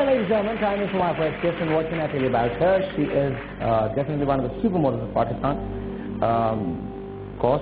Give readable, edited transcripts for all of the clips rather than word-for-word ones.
ladies and gentlemen, time is for my first guest, and what can I tell you about her? She is definitely one of the supermodels of Pakistan. Of course,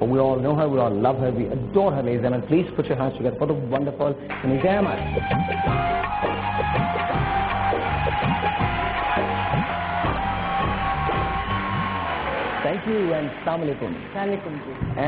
But we all know her, we all love her, we adore her, ladies and gentlemen. Please put your hands together for the wonderful Tunisia Ahmad. Thank you and Assalamu alaikum. Assalamualaikum.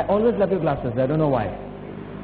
I always love your glasses. I don't know why.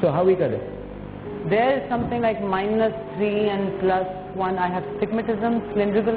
So how we got it? There is something like -3 and +1. I have stigmatism, cylindrical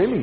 Really?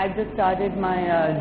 I've just started my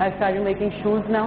I started making shoes now.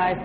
I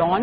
lawn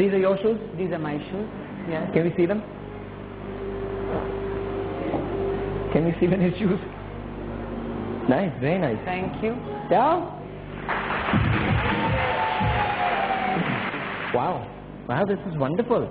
These are your shoes? These are my shoes. Yes. Can we see them? Can we see the new shoes? Nice, very nice. Thank you. Yeah. Wow. Wow, this is wonderful.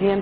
GM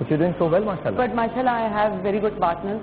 But you're doing so well, mashallah. But mashallah, I have very good partners.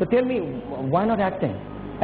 So tell me, why not acting?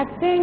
Acting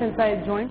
since I joined,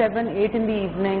7-8 in the evening,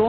2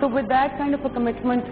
So with that kind of a commitment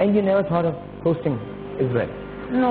And you never thought of hosting as well? No,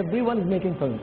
everyone is making films.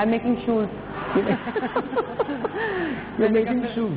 I'm making shoes. You're making shoes.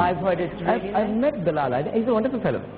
I've heard it's really nice. I've met Bilal. He's a wonderful fellow.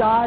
4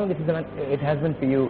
long it has been for you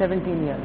17 years.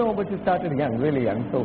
No, but you started young, really young. So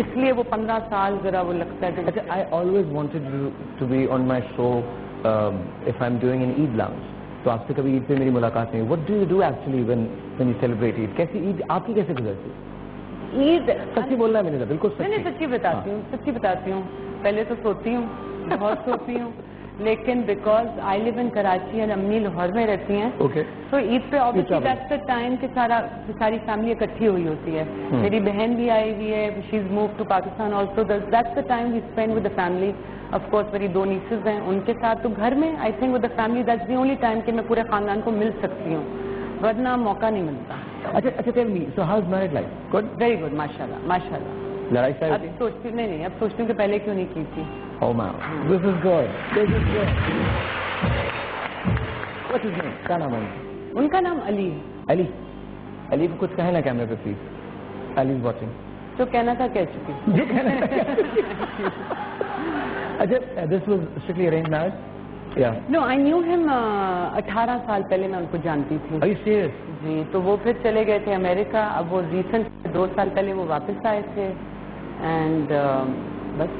اس لیے وہ 15 سال ذرا وہ لگتا ہے کہ I always wanted to be on my show if I'm doing an Eid lounge. تو آپ سے کبھی عید پہ میری ملاقات نہیں. What do you do actually when you celebrate Eid? کیسی عید آپ کی کیسے گزرتی؟ عید سچی بولنا ہے میں نے بالکل سچی. نہیں سچی بتاتی ہوں. پہلے تو سوتی ہوں, بہت سوتی ہوں, لیکن بیکاز آئی لیو ان کراچی اور امی لاہور میں رہتی ہیں, تو عید پہ obviously that's the time کہ ساری فیملی اکٹھی ہوئی ہوتی ہے. میری بہن بھی آئی ہوئی ہے, she's moved to Pakistan also. That's the time we spend with the family. Of course میری 2 nieces ہیں, ان کے ساتھ. تو گھر میں I think with the family that's the only time کہ میں پورے خاندان کو مل سکتی ہوں, ورنہ موقع نہیں ملتا. اچھا tell me, so how's married life? Good? Very good, ماشاءاللہ. لڑائی سے اب سوچتی نہیں, اب سوچتی ہوں کہ پہلے کیوں نہیں کی تھی. Oh man, this is good. What's his name? کیا نام ہے ان کا؟ نام علی. علی کو کچھ کہنا کیمرے پہ پلیز. Ali is watching. جو کہنا تھا کہہ چکی. اچھا, this was strictly arranged marriage? Yeah. No, I knew him 18 سال پہلے میں ان کو جانتی تھی. Are you serious? جی, تو وہ پھر چلے گئے تھے امریکہ. اب وہ ریسنٹ 2 سال پہلے وہ واپس آئے تھے. اینڈ بس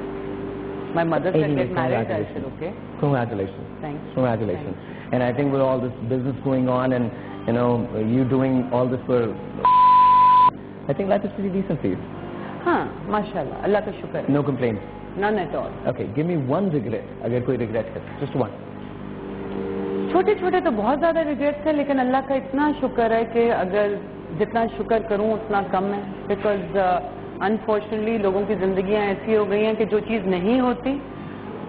my mother said get married. I said okay. Congratulations. Thanks. Congratulations. And I think with all this business going on and you know you doing all this for, I think life is pretty decent for you. ہاں ماشاءاللہ, اللہ کا شکر. No complaints? None at all. Okay, give me one regret. اگر کوئی regret ہے, just one. چھوٹے چھوٹے تو بہت زیادہ ریگریٹس ہیں, لیکن اللہ کا اتنا شکر ہے کہ اگر جتنا شکر کروں اتنا کم ہے. بیکاز انفارچونیٹلی لوگوں کی زندگیاں ایسی ہو گئی ہیں کہ جو چیز نہیں ہوتی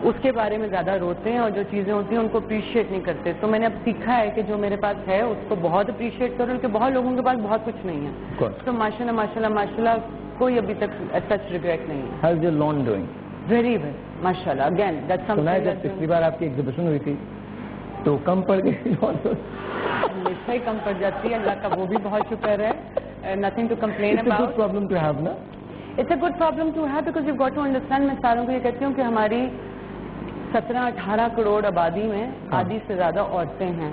اس کے بارے میں زیادہ روتے ہیں, اور جو چیزیں ہوتی ہیں ان کو اپریشیٹ نہیں کرتے. تو میں نے اب سیکھا ہے کہ جو میرے پاس ہے اس کو بہت اپریشیٹ کروں, کہ بہت لوگوں کے پاس بہت کچھ نہیں ہے. تو ماشاءاللہ کوئی ابھی تک سچ ریگریٹ نہیں ہے. How's your lawn doing? Very well, ماشاءاللہ. Again, that's something. جب پچھلی بار آپ کی ایگزیبیشن ہوئی تھی تو کم پڑ گئی. ہمیشہ ہی کم پڑ جاتی ہے, اللہ کا وہ بھی بہت شکر ہے. Nothing to complain about. It's a good problem to have, na? It's a good problem to have because you've got to understand. میں ساروں کو یہ کہتی ہوں کہ ہماری 17-18 کروڑ آبادی میں آدھی سے زیادہ عورتیں ہیں,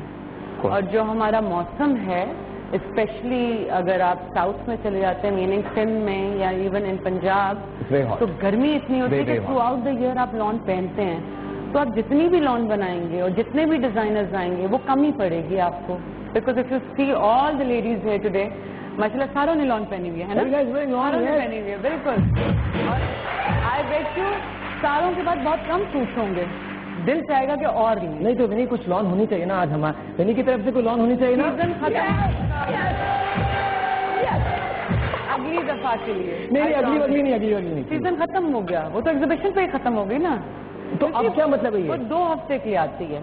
اور جو ہمارا موسم ہے اسپیشلی اگر آپ ساؤتھ میں چلے جاتے ہیں, میننگ سندھ میں یا ایون ان پنجاب, تو گرمی اتنی ہوتی ہے کہ تھرو آؤٹ دا ایئر آپ لان پہنتے ہیں. تو آپ جتنی بھی لان بنائیں گے اور جتنے بھی ڈیزائنرز آئیں گے وہ کم ہی پڑے گی آپ کو. Because of you see all the ladies here today, ماشاءاللہ ساروں نے لان پہنی ہوئی ہے نا, ساروں نے پہنی ہوئی ہے. بالکل. اور آئی بیٹ یو ساروں کے بعد بہت کم سوٹس ہوں گے, دل چاہے گا کہ اور نہیں. تو ونی کچھ لان ہونی چاہیے نا, آج ہمارے ونی کی طرف سے کوئی لان ہونی چاہیے نا. سیزن ختم اگلی دفعہ کے لیے. نہیں اگلی نہیں, سیزن ختم ہو گیا, وہ تو ایگزیبیشن پہ ہی ختم ہو گئی نا. تو اب کیا مطلب ہے؟ وہ 2 ہفتے کے لیے آتی ہے,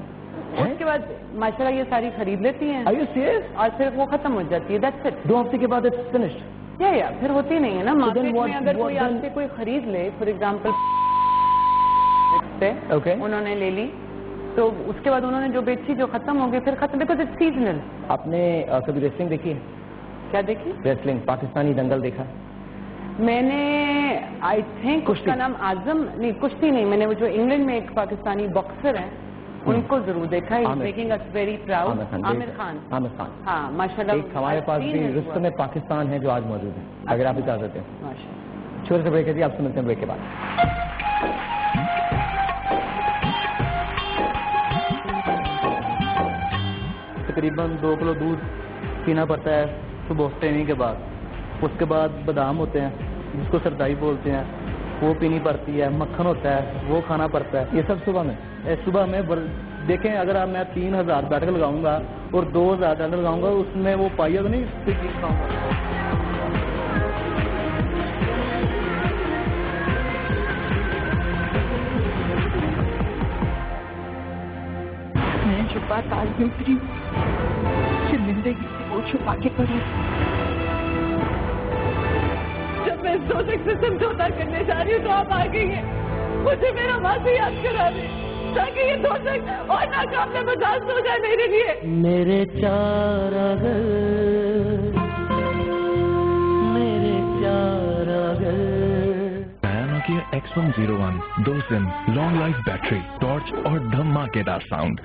اس کے بعد ماشاءاللہ یہ ساری خرید لیتی ہیں. Are you serious? اور پھر وہ ختم ہو جاتی ہے. That's it. 2 ہفتے کے بعد it's finished. یا پھر ہوتی نہیں ہے نا مارکیٹ میں. اگر کوئی آپ سے کوئی خرید لے, فار ایگزامپل انہوں نے لے لی, تو اس کے بعد انہوں نے جو بیچی جو ختم ہو گئی پھر ختم. Because it's seasonal. آپ نے کبھی ریسلنگ دیکھی ہے؟ کیا دیکھی؟ ریسلنگ, پاکستانی دنگل دیکھا؟ میں نے آئی تھنک اس کا نام اعظم نہیں, کشتی نہیں, میں نے وہ جو انگلینڈ میں ایک پاکستانی باکسر ہیں ان کو ضرور دیکھا ہے. میکنگ اس ویری پراؤڈ. عامر خان. ہاں ماشاءاللہ. ایک ہمارے پاس بھی رستم پاکستان ہے جو آج موجود ہے, اگر آپ اجازت ہیں. چھوٹے سے بریک ہے جی, آپ سے ملتے ہیں بریک کے بعد. تقریباً 2 کلو دودھ پینا پڑتا ہے صبح ٹریننگ کے بعد. اس کے بعد بادام ہوتے ہیں جس کو سردائی بولتے ہیں, وہ پینی پڑتی ہے. مکھن ہوتا ہے وہ کھانا پڑتا ہے. یہ سب صبح میں. صبح میں دیکھیں, اگر آپ میں 3000 بیٹھ کر لگاؤں گا اور 2000 بیٹھ کر لگاؤں گا, اس میں وہ پائیے تو نہیں کھاؤں گا. میں جو بات آج میں اتری زندگی سے وہ چھپا کے پڑی. جب میں دوزخ سے سمجھوتا کرنے جا رہی ہوں تو آپ آ گئی ہیں, مجھے میرا ماضی یاد کرا دیں تاکہ یہ دوزخ اور ناقابل برداشت ہو جائے میرے لیے. میرے چارہ گھر, میرے چارہ گھر. Nokia X101 2 SIM, long life battery, torch اور دھماکےدار ساؤنڈ.